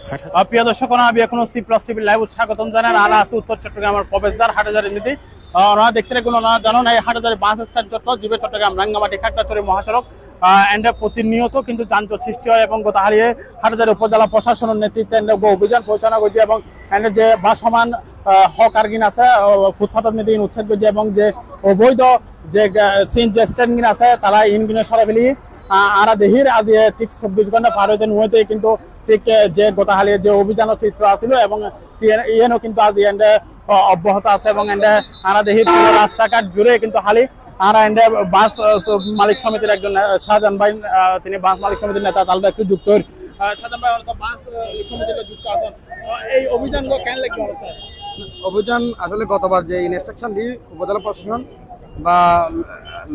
প্রিয় দর্শক, আমি এখন C+ টিভি লাইভ স্বাগতম জানাই। আর আছে উত্তর চট্টগ্রামের প্রবেশদ্বার হাটহাজারী নীতি। ওনারা দেখতে রাখুন, ওনারা জানুন এই হাটহাজারী বাস স্ট্যান্ড চত্বর জিবে চট্টগ্রাম রাঙ্গামাটি খাগড়াছড়ি মহাসড়ক প্রতিনিয়ত কিন্তু যানজট সৃষ্টি হয় এবং গত হারিয়ে হাটহাজারী উপজেলা প্রশাসনের নেতৃত্বে অভিযান পরিচালনা করছে এবং যে ভাসমান হক আর্গিন আছে ফুটপাতের নীতি উচ্ছেদ করছে এবং যে অবৈধ যে সিএনজি স্ট্যান্ড আছে তারা ইনগুলো সরা ফেলি আরা দেহির আজ ঠিক 24 ঘন্টা পার হইতে নুয়েতে কিন্তু ঠিক যে গত হালিয়ে যে অভিযান চিত্র আছিল এবং ইয়েনও কিন্তু আজ অব্যাহত আছে এবং আরা দেহির রাস্তাঘাট জুড়ে কিন্তু হালি আরা বাস মালিক সমিতির একজন শাহজাহান ভাই, তিনি বাস মালিক সমিতির নেতা, তাহলে একটু যুক্ত শাহজাহান ভাই বাস সমিতির যুক্ত আছেন। এই অভিযানগুলো কেন লাগবে? অভিযান আসলে গতবার যে ইনস্ট্রাকশন দিয়ে উপজেলা প্রশাসন বা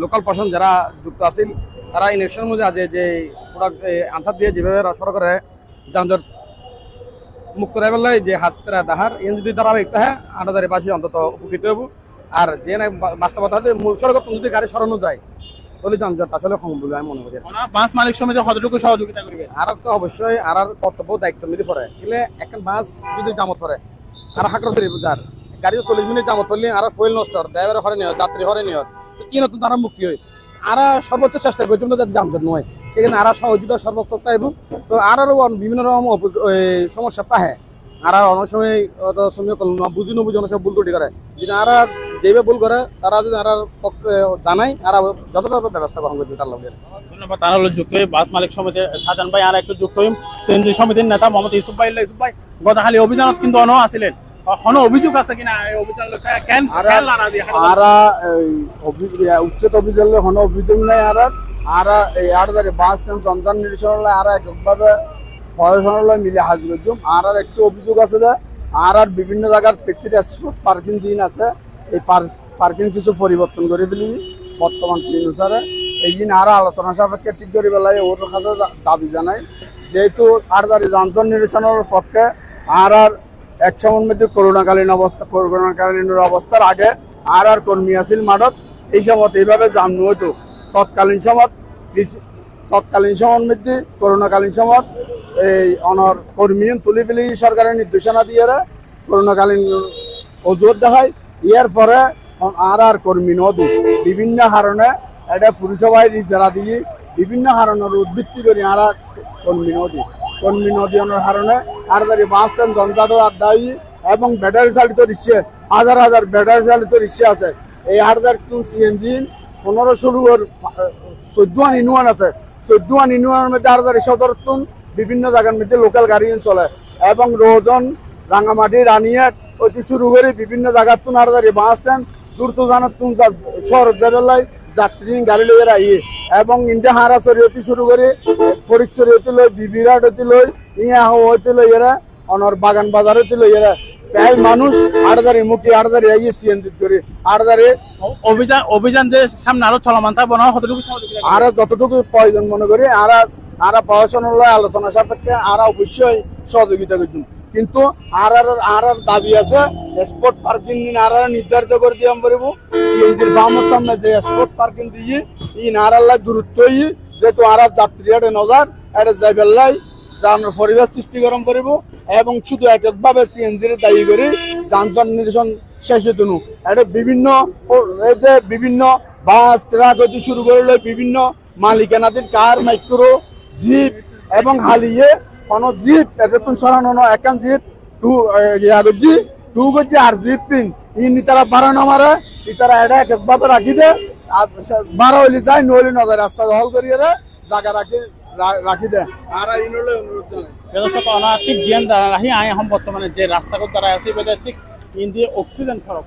লোকাল প্রশাসন যারা যুক্ত আছেন তারা ইনস্ট্রাকশন মধ্যে আছে যে প্রোডাক্ট আনসার দিয়ে যেভাবে সড়কে যানজট মুক্ত রাখলে যে হাসপাতাল দাহার এন যদি তারা একটা হ্যাঁ হাটহাজারীবাসী অন্তত উপকৃত হব। আর যে বাস্তবতা হলে মূল সড়ক যদি গাড়ি সরানো যায় তাহলে যানজট আসলে কম বলে আমি মনে করি। বাস মালিক সমিতি কতটুকু সহযোগিতা করবে? আর তো অবশ্যই আর কর্তব্য দায়িত্ব মিলে পড়ে এলে একটা বাস যদি জামত করে আর খাগড়াছড়ি যার গাড়ি 40 মিনিট জামত করলে আর ফুয়েল নষ্ট ড্রাইভার হরে নিহত, যাত্রী হরে নিহত, তো এই নতুন তারা মুক্তি হয়। আর সর্বোচ্চ চেষ্টা করছে যাতে যানজট নয়, সেখানে আর সহযোগিতা সর্বত্র এবং তো আরও বিভিন্ন রকম সমস্যা পাহে। আর অনেক সময় বুঝি নবুঝি অনেক সময় ভুল ত্রুটি করে, যদি আর যেভাবে ভুল করে তারা যদি আর জানাই আর যথাযথ ব্যবস্থা গ্রহণ করবে তার লগে। ধন্যবাদ। তারা হলো যুক্ত হয়ে বাস মালিক সমিতির শাহজাহান ভাই, আর একটু যুক্ত হই সিএনজি সমিতির নেতা মোহাম্মদ ইউসুফ ভাই। ইউসুফ ভাই, গতকালি অভিযানত কিন্তু অন আসিলেন, কোনো অভিযোগ আছে কিনা এই অভিযান কেন উচ্ছেদ অভিযান কোনো অভিযোগ নাই। আর এই হাটহাজারী বাস স্ট্যান্ড জনজান নিরসন আর একভাবে প্রশাসন মিলে হাজির করছুম। আর একটু অভিযোগ আছে যে আর বিভিন্ন জায়গার ট্যাক্সি পার্কিং দিন আছে, এই পার্কিং কিছু পরিবর্তন করে ফেলি বর্তমান অনুসারে এই দিন আর আলোচনা সাপেক্ষে ঠিক করে পেলাই ওর কাছে দাবি জানাই। যেহেতু হাটহাজারী যানজট নিরসনের পক্ষে আর এক সময়ের মধ্যে করোনাকালীন অবস্থার আগে আর কর্মী আছিল মাঠত, এই সময় এইভাবে জাম হইতো। তৎকালীন সময়ের মধ্যে করোনাকালীন সময় এই অনর কর্মী তুলি ফেলি সরকারের নির্দেশনা দিয়ে করোনাকালীন অজুহাত দেখায়। ইয়ার পরে আর কর্মী নদী বিভিন্ন কারণে এটা পুরসভায় ইজারা দিয়ে বিভিন্ন কারণের উদ্বৃত্তি করি আর কর্মী নদী আনার কারণে হাটহাজারী বাস স্ট্যান্ড জনজাটের আড্ডা এবং ব্যাটারি চালিত রিক্সা হাজার হাজার ব্যাটারি চালিত রিক্সা আছে। এই হাটহাজারী সিএনজি 14 ইউনিয়ন আছে, 14 ইউনিয়নের মধ্যে হাটহাজারী সদর বিভিন্ন জায়গার মধ্যে লোকাল গাড়ি চলে এবং রোজন রাঙ্গামাটি রানিয়াট অতি শুরু করে বিভিন্ন জায়গার তুন হাটহাজারী বাস স্ট্যান্ড দূর তো জানার তুন শহর যাবেলাই যাত্রী গাড়ি লইয়ে আইয়ে এবং ইন্ডিয়া হারা চরিয়তি শুরু করে ফরিদ চরিয়তি লই বিবিরাট হইতে লই ইয়া হইতে লই এরা অনর বাগান বাজার হইতে লই এরা প্রায় মানুষ হাটহাজারী মুখী হাটহাজারী আইয়ে সিএনজি করে হাটহাজারী অভিযান যে সামনে আরো চলমান থাকবে না, কতটুকু আর যতটুকু প্রয়োজন মনে করি আর প্রশাসনের আলোচনা সাপেক্ষে আর অবশ্যই সহযোগিতা করছেন। কিন্তু আর দাবি আছে স্পট পার্কিং আর নির্ধারিত করে দিয়ে পারবো সিএনজির ফার্মের সামনে যে স্পট পার্কিং দিয়ে ই নারাল্লাহ দূরত্ব যেহেতু আর যাত্রী এটা নজার এটা যাই বেল্লাই যার পরিবেশ সৃষ্টিকরণ করব এবং শুধু এককভাবে সিএনজির দায়ী করে যানজট নিরসন শেষ হতো না। এটা বিভিন্ন বাস ট্রাক হতে শুরু করলে বিভিন্ন মালিকানাধীন কার মাইক্রো জিপ এবং হালিয়ে কোনো জিপ এটা তো সরানো একান জিপ টু করছে আর জিপ পিন ইনি তারা বাড়ানো মারে তারা এটা একভাবে রাখি দে বারো হইলে যায় নইলে নয় রাস্তা দখল করিয়ে জায়গা রাখি দেয় আর অনুরোধ জানাই ঠিক জিয়ান দ্বারা রাহি আয় এখন বর্তমানে যে রাস্তাঘাট দ্বারা আছে ঠিক ইন্ডিয়া অক্সিজেন সড়ক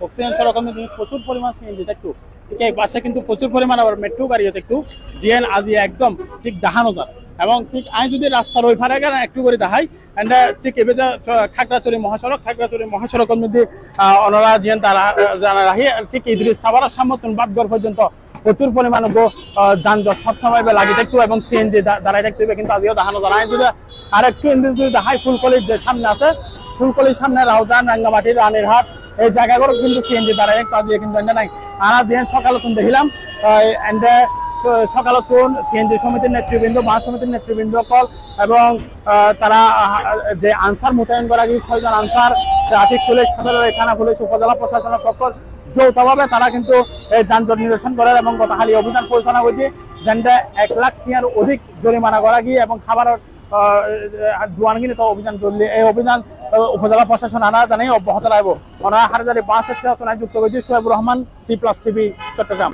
প্রচুর পরিমাণ সিএনজি দেখতো ঠিক এই পাশে কিন্তু প্রচুর পরিমাণ আবার মেট্রো গাড়িও দেখতো জিয়ান আজি একদম ঠিক দেখানো যায় এবং ঠিক আই যদি রাস্তার ওই ফারে গেলে একটু করে দেখাই ঠিক এবার খাগড়াছড়ি মহাসড়কের মধ্যে অনরা জিয়ান তারা জানা রাহি ঠিক ইদ্রিস খাবার সামর্থন বাদগড় পর্যন্ত প্রচুর পরিমাণ যানজট সবসময় লাগি থাকতো এবং সিএনজি দাঁড়াই থাকতে হবে। কিন্তু আজকেও দেখানো যায় যদি আর একটু যদি দেখাই ফুলকলির যে সামনে আছে ফুলকলির সামনে রাউজান রাঙ্গামাটি রানীরহাট এই জায়গাগুলো কিন্তু সিএনজি দাঁড়াই থাকতো আজকে কিন্তু নাই। আর জিয়ান সকালে তুমি দেখিলাম সকালতুন সিএনজি সমিতির নেতৃবৃন্দ মহাসমিতির নেতৃবৃন্দ কল এবং তারা যে আনসার মোতায়েন করা গিয়েছে 6 জন আনসার ট্রাফিক পুলিশ সদর থানা পুলিশ উপজেলা প্রশাসনের পক্ষ যৌথভাবে তারা কিন্তু যানজট নিরসন করার এবং গতকালি অভিযান পরিচালনা হয়েছে যেটা 1 লাখ টাকার অধিক জরিমানা করা গিয়ে এবং খাবার জোয়ানগিনি তো অভিযান চললে এই অভিযান উপজেলা প্রশাসন আনা জানাই অব্যাহত রাখবো ওনারা হাটহাজারী বাস স্টেশন যুক্ত করেছে সোহেবুর রহমান C+ TV চট্টগ্রাম।